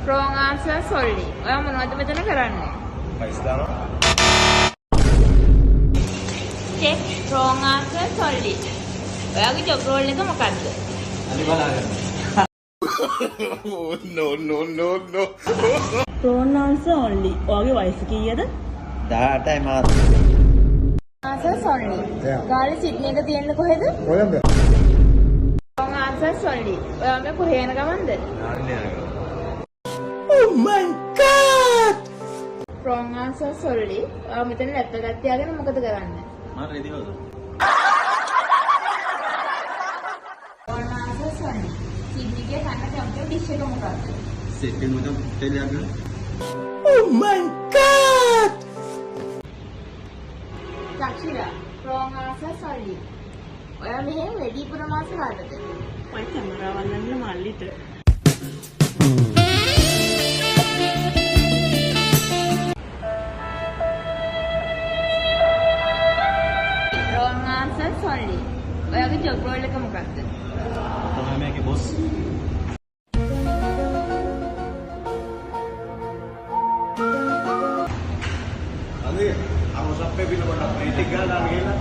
wrong answer sorry. ඔයා මොනවද මෙතන කරන්නේ? පයිස් දානවා. check wrong answer sorry. ඔයාගේ job role එක මොකද්ද? අලි බලාගන්න. no. wrong answer only. ඔයාගේ වයස කීයද? 18යි මාත්. answer sorry. ගාලේ සිඩ්නි එක තියෙන්නේ කොහෙද? කොළඹ. wrong answer sorry. ඔයා මේ කොහේ යන ගමන්ද? නාන්නේ යනවා. oh my god wrong answer sorry. ඔයා මෙතන ලැප්ටොප් එකක් තියාගෙන මොකද කරන්නේ? මම රෙදි වල. wrong answer sorry. සිඩ්නි එකේ කන්න කැමති ඩිෂ් එක මොකක්ද? සෙට් එක මත ටෙලියක් ගන්න. oh my god චක්ෂිරා wrong answer sorry. ඔයා මෙහෙම වෙඩි පුරමාස කාටද? ඔය කැමරාව අල්ලන්න මල්ලිට wrong answer sorry. ඔයාගේ job role එක මොකක්ද? තමයි මේකේ බොස්. අනේ අර සප්පේ පිට කොට මේ ටික ගාලා ගිහලා